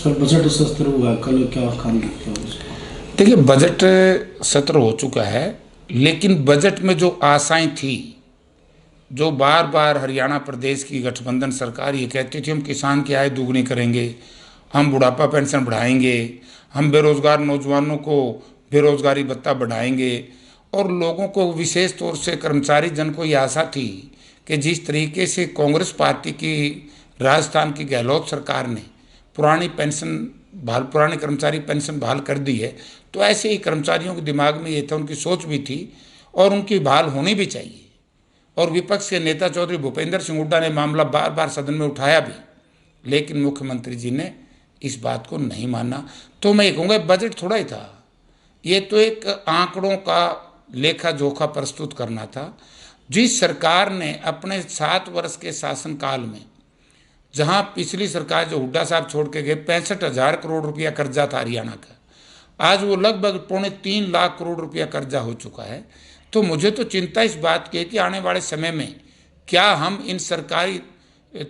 Sir budget सत्र हुआ कल, क्या काम किया उसको? देखिए, बजट सत्र हो चुका है, लेकिन बजट में जो आशाएं थी, जो बार बार हरियाणा प्रदेश की गठबंधन सरकार ये कहती थी हम किसान की आय दोगुनी करेंगे, हम बुढ़ापा पेंशन बढ़ाएंगे, हम बेरोजगार नौजवानों को बेरोजगारी भत्ता बढ़ाएंगे, और लोगों को विशेष तौर से कर्मचारी जन को ये आशा थी कि जिस तरीके से कांग्रेस पार्टी की राजस्थान की गहलोत सरकार ने पुरानी कर्मचारी पेंशन बहाल कर दी है, तो ऐसे ही कर्मचारियों के दिमाग में ये था, उनकी सोच भी थी और उनकी बहाल होनी भी चाहिए। और विपक्ष के नेता चौधरी भूपेंद्र सिंह हुड्डा ने मामला बार बार सदन में उठाया भी, लेकिन मुख्यमंत्री जी ने इस बात को नहीं माना। तो मैं ये कहूँगा बजट थोड़ा ही था, ये तो एक आंकड़ों का लेखा जोखा प्रस्तुत करना था। जिस सरकार ने अपने 7 वर्ष के शासनकाल में, जहां पिछली सरकार जो हुड्डा साहब छोड़ के गए 65,000 करोड़ रुपया कर्जा था हरियाणा का, आज वो लगभग 2.25 लाख करोड़ रुपया कर्जा हो चुका है। तो मुझे तो चिंता इस बात की है कि आने वाले समय में क्या हम इन सरकारी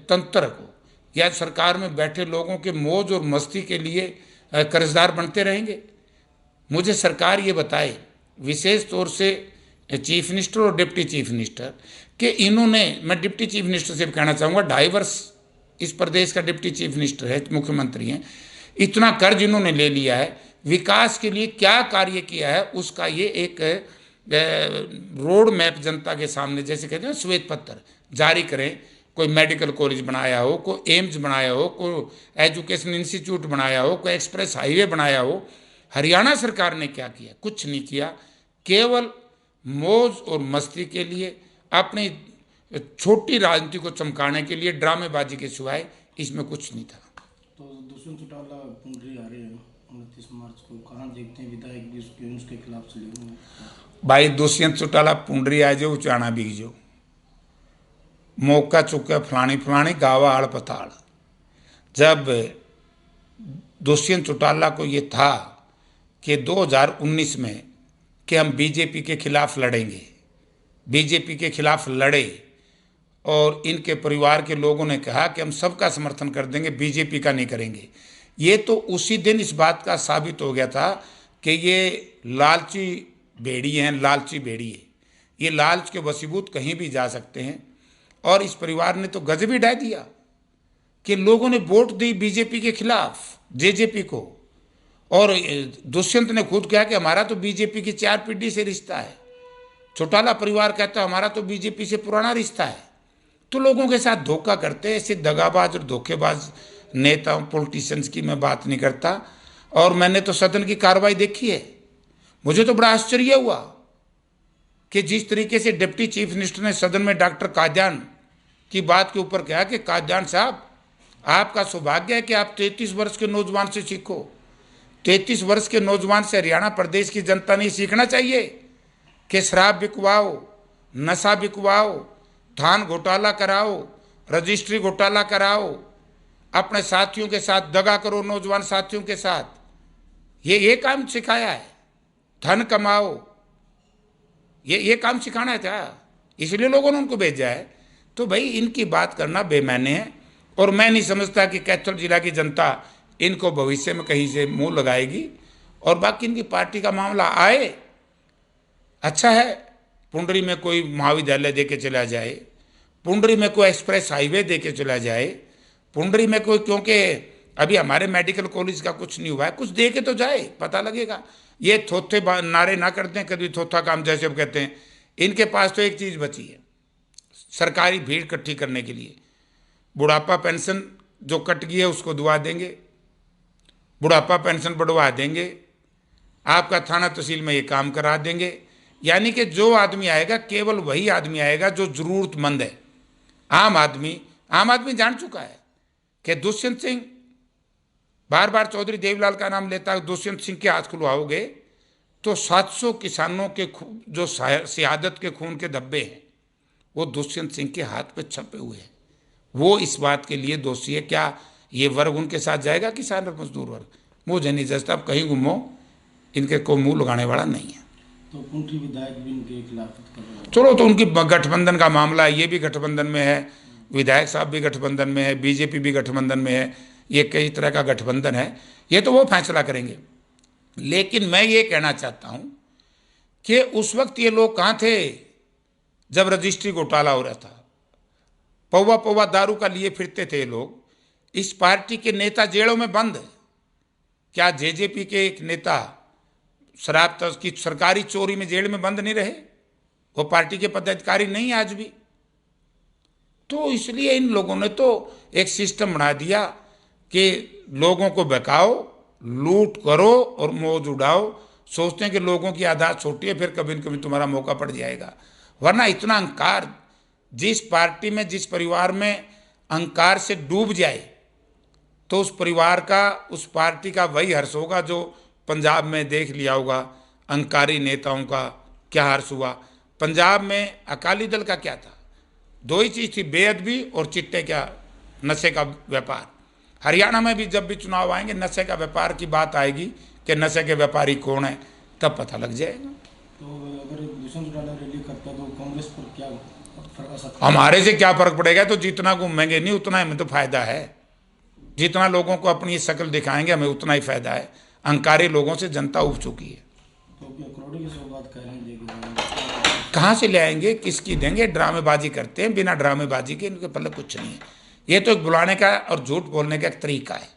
तंत्र को या सरकार में बैठे लोगों के मौज और मस्ती के लिए कर्जदार बनते रहेंगे। मुझे सरकार ये बताए, विशेष तौर से चीफ मिनिस्टर और डिप्टी चीफ मिनिस्टर, कि इन्होंने, मैं डिप्टी चीफ मिनिस्टर से भी कहना चाहूँगा, 2.5 वर्ष इस प्रदेश का डिप्टी चीफ मिनिस्टर है, मुख्यमंत्री हैं, इतना कर्ज इन्होंने ले लिया है, विकास के लिए क्या कार्य किया है उसका ये एक रोड मैप जनता के सामने, जैसे कहते हैं श्वेत पत्र जारी करें। कोई मेडिकल कॉलेज बनाया हो, कोई एम्स बनाया हो, कोई एजुकेशन इंस्टीट्यूट बनाया हो, कोई एक्सप्रेस हाईवे बनाया हो। हरियाणा सरकार ने क्या किया? कुछ नहीं किया। केवल मौज और मस्ती के लिए, अपनी छोटी राजनीति को चमकाने के लिए ड्रामेबाजी के सिवाय इसमें कुछ नहीं था। तो दुष्यंत चौटाला पुंडरी आ रहे हैं 29 मार्च को, कहाँ देखते हैं विधायक भी उसके खिलाफ चले हुए? भाई दुष्यंत चौटाला पुंडरी आ जाओ, चाणा बिक जाओ, मौका चुका फलानी फलानी गावा आड़ पताड़। जब दुष्यंत चौटाला को ये था कि 2019 में कि हम बीजेपी के खिलाफ लड़ेंगे, बीजेपी के खिलाफ लड़े, और इनके परिवार के लोगों ने कहा कि हम सबका समर्थन कर देंगे, बीजेपी का नहीं करेंगे। ये तो उसी दिन इस बात का साबित हो गया था कि ये लालची भेड़ी हैं, लालची भेड़ी है, ये लालच के वशीभूत कहीं भी जा सकते हैं। और इस परिवार ने तो गजब ही ढा दिया कि लोगों ने वोट दी बीजेपी के खिलाफ, जेजेपी को, और दुष्यंत ने खुद कहा कि हमारा तो बीजेपी की 4 पीढ़ी से रिश्ता है। चौटाला परिवार कहता है हमारा तो बीजेपी से पुराना रिश्ता है। तो लोगों के साथ धोखा करते, ऐसे दगाबाज और धोखेबाज नेताओं, पॉलिटिशियंस की मैं बात नहीं करता। और मैंने तो सदन की कार्रवाई देखी है, मुझे तो बड़ा आश्चर्य हुआ कि जिस तरीके से डिप्टी चीफ मिनिस्टर ने सदन में डॉक्टर कादियान की बात के ऊपर कहा कि कादियान साहब, आपका सौभाग्य है कि आप 33 वर्ष के नौजवान से सीखो। 33 वर्ष के नौजवान से हरियाणा प्रदेश की जनता ने सीखना चाहिए कि शराब बिकवाओ, नशा बिकवाओ, धान घोटाला कराओ, रजिस्ट्री घोटाला कराओ, अपने साथियों के साथ दगा करो, नौजवान साथियों के साथ, ये काम सिखाया है। धन कमाओ, ये काम सिखाना था, इसलिए लोगों ने उनको भेजा है। तो भाई इनकी बात करना बेमाने है, और मैं नहीं समझता कि कैथल जिला की जनता इनको भविष्य में कहीं से मुंह लगाएगी। और बाकी इनकी पार्टी का मामला आए, अच्छा है, पुंडरी में कोई महाविद्यालय दे के चला जाए, पुंडरी में कोई एक्सप्रेस हाईवे दे के चला जाए, पुंडरी में कोई, क्योंकि अभी हमारे मेडिकल कॉलेज का कुछ नहीं हुआ है, कुछ दे के तो जाए, पता लगेगा। ये थोथे नारे ना करते हैं, कभी थोथा काम जैसे अब कहते हैं। इनके पास तो एक चीज़ बची है सरकारी भीड़ इकट्ठी करने के लिए। बुढ़ापा पेंशन जो कट गई है उसको दुआ देंगे, बुढ़ापा पेंशन बढ़वा देंगे, आपका थाना तहसील में ये काम करा देंगे। यानी कि जो आदमी आएगा केवल वही आदमी आएगा जो ज़रूरतमंद है। आम आदमी जान चुका है कि दुष्यंत सिंह, बार बार चौधरी देवीलाल का नाम लेता है, दुष्यंत सिंह के हाथ खुलवाओगे तो 700 किसानों के जो शहादत के खून के धब्बे हैं वो दुष्यंत सिंह के हाथ पे छपे हुए हैं। वो इस बात के लिए दोषी है। क्या ये वर्ग उनके साथ जाएगा, किसान और मजदूर वर्ग? मुझे नहीं जचता। आप कहीं घूमो, इनके को मुंह लगाने वाला नहीं है। तो पुंडरी विधायक भी इनके खिलाफ कर रहे हैं। चलो, तो उनकी गठबंधन का मामला है, ये भी गठबंधन में है, विधायक साहब भी गठबंधन में है, बीजेपी भी गठबंधन में है। ये कई तरह का गठबंधन है, ये तो वो फैसला करेंगे। लेकिन मैं ये कहना चाहता हूँ कि उस वक्त ये लोग कहाँ थे जब रजिस्ट्री घोटाला हो रहा था, पौवा पौवा दारू का लिए फिरते थे लोग। इस पार्टी के नेता जेलों में बंद। क्या जेजेपी के एक नेता शराब की सरकारी चोरी में जेल में बंद नहीं रहे? वो पार्टी के पदाधिकारी नहीं आज भी। तो इसलिए इन लोगों ने तो एक सिस्टम बना दिया कि लोगों को बहकाओ, लूट करो और मौज उड़ाओ। सोचते हैं कि लोगों की आदत छोटी है, फिर कभी न कभी तुम्हारा मौका पड़ जाएगा। वरना इतना अहंकार जिस पार्टी में, जिस परिवार में अहंकार से डूब जाए तो उस परिवार का, उस पार्टी का वही हर्ष होगा जो पंजाब में देख लिया होगा अहंकारी नेताओं का क्या हर्ष हुआ। पंजाब में अकाली दल का क्या था? दो ही चीज़ थी, बेअदबी और चिट्टे क्या, नशे का व्यापार। हरियाणा में भी जब भी चुनाव आएंगे नशे का व्यापार की बात आएगी कि नशे के व्यापारी कौन है, तब पता लग जाएगा। तो अगर दुष्यंत चौटाला रैली करता तो कांग्रेस पर क्या फर्क आ सकता? हमारे से क्या फर्क पड़ेगा? तो जितना घूमेंगे नहीं उतना हमें तो फायदा है। जितना लोगों को अपनी शक्ल दिखाएंगे हमें उतना ही फायदा है। अहंकारी लोगों से जनता उब चुकी है। तो क्या करोड़ों की सौगात कह रहे हैं देगी? कहाँ से ले आएंगे, किसकी देंगे? ड्रामेबाजी करते हैं, बिना ड्रामेबाजी के इनके पल्ले कुछ नहीं है। ये तो एक बुलाने का और झूठ बोलने का एक तरीका है,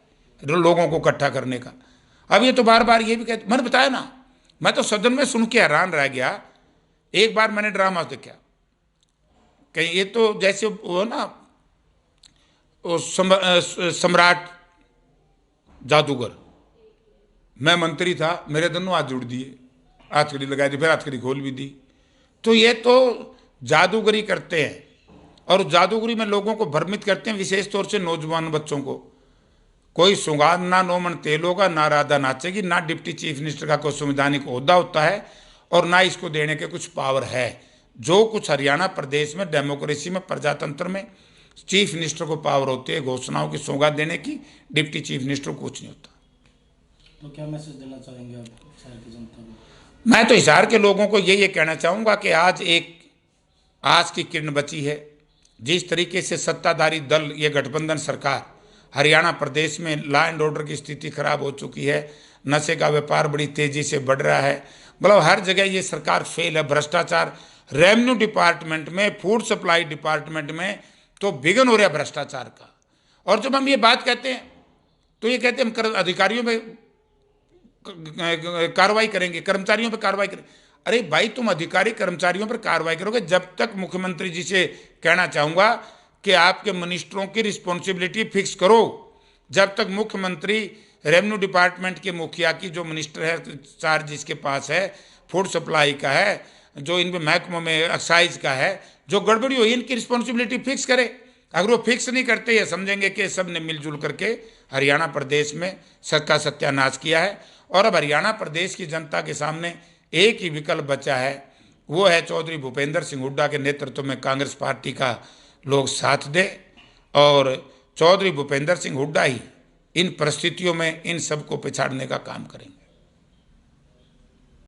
लोगों को इकट्ठा करने का। अब ये तो बार बार ये भी कहते, मैंने बताया ना, मैं तो सदन में सुन के हैरान रह गया। एक बार मैंने ड्रामा देखा, कहीं ये तो जैसे वो ना वो सम्राट जादूगर, मैं मंत्री था, मेरे दोनों हाथ जुड़ दिए, हथकड़ी लगा दी, फिर हथकड़ी खोल भी दी। तो ये तो जादूगरी करते हैं और जादूगरी में लोगों को भ्रमित करते हैं, विशेष तौर से नौजवान बच्चों को। कोई सुगार ना 9 मन तेल होगा, ना राधा नाचेगी, ना डिप्टी चीफ मिनिस्टर का कोई संवैधानिक ओहदा होता है और ना इसको देने के कुछ पावर है। जो कुछ हरियाणा प्रदेश में डेमोक्रेसी में, प्रजातंत्र में चीफ मिनिस्टर को पावर होती है घोषणाओं की सौगात देने की, डिप्टी चीफ मिनिस्टर को कुछ नहीं होता। तो क्या मैसेज देना चाहेंगे आप शहर की जनता को? मैं तो हिसार के लोगों को ये कहना चाहूँगा कि आज एक आज की किरण बची है। जिस तरीके से सत्ताधारी दल, ये गठबंधन सरकार हरियाणा प्रदेश में लॉ एंड ऑर्डर की स्थिति खराब हो चुकी है, नशे का व्यापार बड़ी तेज़ी से बढ़ रहा है, मतलब हर जगह ये सरकार फेल है। भ्रष्टाचार रेवेन्यू डिपार्टमेंट में, फूड सप्लाई डिपार्टमेंट में तो विघन हो रहा है भ्रष्टाचार का। और जब हम ये बात कहते हैं तो ये कहते हैं हम अधिकारियों पे कार्रवाई करेंगे, कर्मचारियों पे कार्रवाई करेंगे। अरे भाई, तुम अधिकारी कर्मचारियों पर कार्रवाई करोगे जब तक मुख्यमंत्री जी से कहना चाहूँगा कि आपके मिनिस्टरों की रिस्पॉन्सिबिलिटी फिक्स करो। जब तक मुख्यमंत्री रेवेन्यू डिपार्टमेंट के मुखिया की, जो मिनिस्टर है चार्ज जिसके पास है, फूड सप्लाई का है, जो इन महकमों में एक्साइज का है, जो गड़बड़ी हुई इनकी रिस्पॉन्सिबिलिटी फिक्स करे। अगर वो फिक्स नहीं करते, ये समझेंगे कि सब ने मिलजुल करके हरियाणा प्रदेश में सबका सत्यानाश किया है। और अब हरियाणा प्रदेश की जनता के सामने एक ही विकल्प बचा है, वो है चौधरी भूपेंद्र सिंह हुड्डा के नेतृत्व में कांग्रेस पार्टी का लोग साथ दे और चौधरी भूपेंद्र सिंह हुड्डा ही इन परिस्थितियों में इन सबको पिछाड़ने का काम करेंगे।